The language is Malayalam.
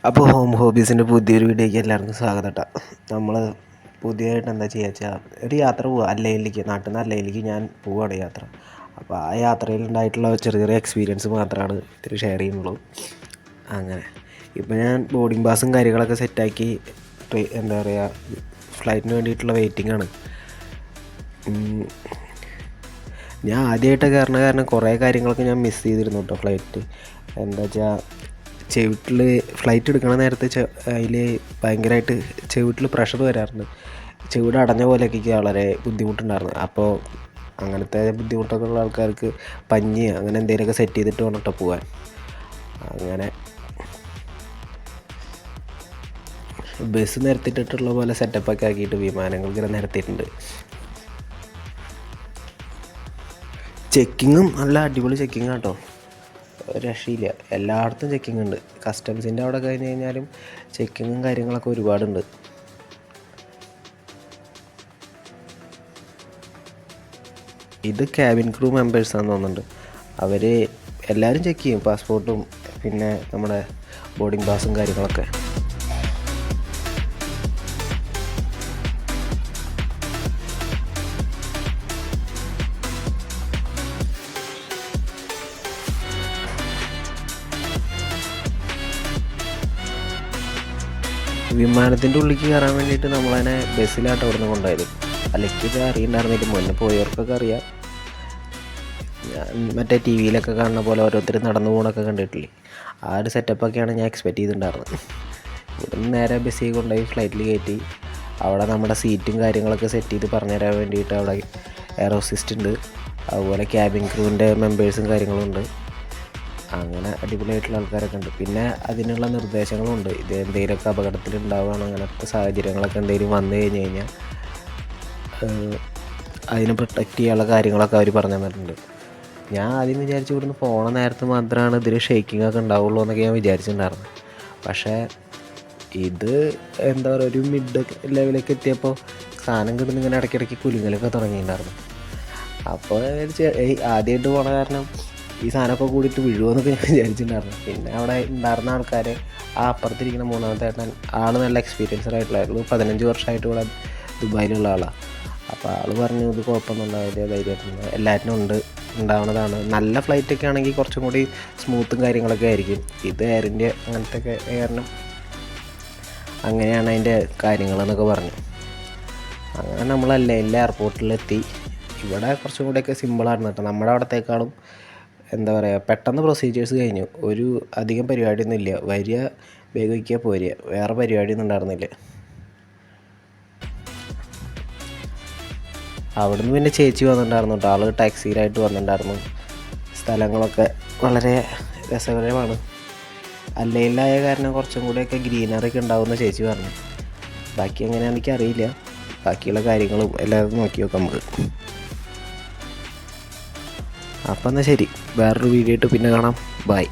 അപ്പോൾ ഹോം ഹോബീസിൻ്റെ പുതിയൊരു വീഡിയോയ്ക്ക് എല്ലാവർക്കും സ്വാഗതം കേട്ടോ. നമ്മൾ പുതിയതായിട്ട് എന്താ ചെയ്യുക വെച്ചാൽ ഒരു യാത്ര പോവുക അല്ലയിലേക്ക്, നാട്ടിൽ നിന്ന് അല്ലയിലേക്ക് ഞാൻ പോവുകയാണ് യാത്ര. അപ്പോൾ ആ യാത്രയിൽ ഉണ്ടായിട്ടുള്ള ചെറിയ ചെറിയ എക്സ്പീരിയൻസ് മാത്രമാണ് ഇത്തിരി ഷെയർ ചെയ്യുന്നുള്ളൂ. അങ്ങനെ ഇപ്പോൾ ഞാൻ ബോർഡിംഗ് പാസും കാര്യങ്ങളൊക്കെ സെറ്റാക്കി എന്താ പറയുക ഫ്ലൈറ്റിന് വേണ്ടിയിട്ടുള്ള വെയിറ്റിംഗ് ആണ്. ഞാൻ ആദ്യമായിട്ട് കയറുന്ന കാരണം കുറേ കാര്യങ്ങളൊക്കെ ഞാൻ മിസ് ചെയ്തിരുന്നു കേട്ടോ. ഫ്ലൈറ്റ് എന്താ വെച്ചാൽ ചെവിട്ടിൽ ഫ്ലൈറ്റ് എടുക്കണ നേരത്തെ അതിൽ ഭയങ്കരമായിട്ട് ചെവിട്ടിൽ പ്രഷർ വരാറുണ്ട്. ചെവിട് അടഞ്ഞ പോലെയൊക്കെ വളരെ ബുദ്ധിമുട്ടുണ്ടായിരുന്നു. അപ്പോൾ അങ്ങനത്തെ ബുദ്ധിമുട്ടൊക്കെ ഉള്ള ആൾക്കാർക്ക് പഞ്ഞി അങ്ങനെ എന്തെങ്കിലുമൊക്കെ സെറ്റ് ചെയ്തിട്ട് വേണം കേട്ടോ പോകാൻ. അങ്ങനെ ബസ് നിരത്തിയിട്ടുള്ള പോലെ സെറ്റപ്പൊക്കെ ആക്കിയിട്ട് വിമാനങ്ങൾ ഇങ്ങനെ നിരത്തിയിട്ടുണ്ട്. ചെക്കിങ്ങും നല്ല അടിപൊളി ചെക്കിങ് കേട്ടോ, രക്ഷയില്ല. എല്ലായിടത്തും ചെക്കിങ് ഉണ്ട്. കസ്റ്റംസിൻ്റെ അവിടെ കഴിഞ്ഞ് കഴിഞ്ഞാലും ചെക്കിങ്ങും കാര്യങ്ങളൊക്കെ ഒരുപാടുണ്ട്. ഇത് ക്യാബിൻ ക്രൂ മെമ്പേഴ്സാണെന്ന് തോന്നുന്നുണ്ട്. അവർ എല്ലാവരും ചെക്ക് ചെയ്യും, പാസ്പോർട്ടും പിന്നെ നമ്മുടെ ബോർഡിംഗ് പാസും കാര്യങ്ങളൊക്കെ. വിമാനത്തിൻ്റെ ഉള്ളിലേക്ക് കയറാൻ വേണ്ടിയിട്ട് നമ്മളതിനെ ബസ്സിലായിട്ട് അവിടെ നിന്ന് കൊണ്ടുപോയത്. അല്ലെങ്കിൽ അറിയണ്ടായിരുന്നില്ല, മുന്നേ പോയവർക്കൊക്കെ അറിയാം. ഞാൻ മറ്റേ ടി വിയിലൊക്കെ കാണുന്ന പോലെ ഓരോരുത്തർ നടന്നു പോകണമൊക്കെ കണ്ടിട്ടില്ലേ, ആ ഒരു സെറ്റപ്പൊക്കെയാണ് ഞാൻ എക്സ്പെക്റ്റ് ചെയ്തിട്ടുണ്ടായിരുന്നത്. ഇവിടെ നിന്ന് നേരെ ബസ്സിൽ കൊണ്ടുപോയി ഫ്ലൈറ്റിൽ കയറ്റി അവിടെ നമ്മുടെ സീറ്റും കാര്യങ്ങളൊക്കെ സെറ്റ് ചെയ്ത് പറഞ്ഞു തരാൻ വേണ്ടിയിട്ട് അവിടെ എയർ ഹോസ്റ്റസ് ഉണ്ട്, അതുപോലെ ക്യാബിൻ ക്രൂവിൻ്റെ മെമ്പേഴ്സും കാര്യങ്ങളും ഉണ്ട്. അങ്ങനെ അടിപൊളിയായിട്ടുള്ള ആൾക്കാരൊക്കെ ഉണ്ട്. പിന്നെ അതിനുള്ള നിർദ്ദേശങ്ങളുണ്ട്. ഇത് എന്തെങ്കിലുമൊക്കെ അപകടത്തിലുണ്ടാവുകയാണ്, അങ്ങനത്തെ സാഹചര്യങ്ങളൊക്കെ എന്തെങ്കിലും വന്നു കഴിഞ്ഞ് കഴിഞ്ഞാൽ അതിനെ പ്രൊട്ടക്റ്റ് ചെയ്യാനുള്ള കാര്യങ്ങളൊക്കെ അവർ പറഞ്ഞു തന്നിട്ടുണ്ട്. ഞാൻ ആദ്യം വിചാരിച്ചു ഇവിടുന്ന് പോണ നേരത്ത് മാത്രമാണ് ഇതിൽ ഷെയ്ക്കിംഗ് ഒക്കെ ഉണ്ടാവുള്ളൂ എന്നൊക്കെ ഞാൻ വിചാരിച്ചിട്ടുണ്ടായിരുന്നു. പക്ഷേ ഇത് എന്താ പറയുക, ഒരു മിഡ് ലെവലിലേക്ക് എത്തിയപ്പോൾ സാധനം കിടന്ന് ഇങ്ങനെ ഇടയ്ക്കിടയ്ക്ക് കുലുങ്ങലൊക്കെ തുടങ്ങിയിട്ടുണ്ടായിരുന്നു. അപ്പോൾ ആദ്യമായിട്ട് പോണ കാരണം ഈ സാധനമൊക്കെ കൂടിയിട്ട് വീഴുമെന്നൊക്കെ ഞാൻ വിചാരിച്ചിട്ടുണ്ടായിരുന്നു. പിന്നെ അവിടെ ഉണ്ടായിരുന്ന ആൾക്കാർ, ആ അപ്പുറത്തിരിക്കുന്ന മൂന്നാമത്തെ ഏട്ടൻ, ആൾ നല്ല എക്സ്പീരിയൻസ്ഡ് ആയിട്ടുള്ളായിരുന്നു. 15 വർഷമായിട്ട് ഇവിടെ ദുബായിലുള്ള ആളാണ്. അപ്പോൾ ആൾ പറഞ്ഞു ഇത് കുഴപ്പമൊന്നും വലിയ ധൈര്യമായിട്ടുണ്ട്, എല്ലാറ്റിനും ഉണ്ടാവുന്നതാണ്. നല്ല ഫ്ലൈറ്റൊക്കെ ആണെങ്കിൽ കുറച്ചും കൂടി സ്മൂത്തും കാര്യങ്ങളൊക്കെ ആയിരിക്കും. ഇത് എയർ ഇന്ത്യ അങ്ങനത്തെ ഒക്കെ കാരണം അങ്ങനെയാണ് അതിൻ്റെ കാര്യങ്ങളെന്നൊക്കെ പറഞ്ഞു. അങ്ങനെ നമ്മളല്ലേ എല്ലാ എയർപോർട്ടിലെത്തി. ഇവിടെ കുറച്ചും കൂടെയൊക്കെ സിമ്പിളായിരുന്നു കേട്ടോ. നമ്മുടെ അവിടത്തേക്കാളും എന്താ പറയുക, പെട്ടെന്ന് പ്രൊസീജിയേഴ്സ് കഴിഞ്ഞു. ഒരു അധികം പരിപാടിയൊന്നും ഇല്ല. വരിക, വേഗം വയ്ക്കുക, പോരുക, വേറെ പരിപാടിയൊന്നും ഉണ്ടായിരുന്നില്ല. അവിടുന്ന് പിന്നെ ചേച്ചി വന്നിട്ടുണ്ടായിരുന്നു കേട്ടോ. ആൾ ടാക്സിയിലായിട്ട് വന്നിട്ടുണ്ടായിരുന്നു. സ്ഥലങ്ങളൊക്കെ വളരെ രസകരമാണ്. അല്ലയിലായ കാരണം കുറച്ചും കൂടെയൊക്കെ ഗ്രീനറിയൊക്കെ ഉണ്ടാവുമെന്ന് ചേച്ചി പറഞ്ഞു. ബാക്കി എങ്ങനെയാണെന്ന് എനിക്കറിയില്ല. ബാക്കിയുള്ള കാര്യങ്ങളും എല്ലാവരും നോക്കി നോക്കാം നമുക്ക്. അപ്പം എന്നാൽ ശരി, വേറൊരു വീഡിയോ ആയിട്ട് പിന്നെ കാണാം. ബൈ.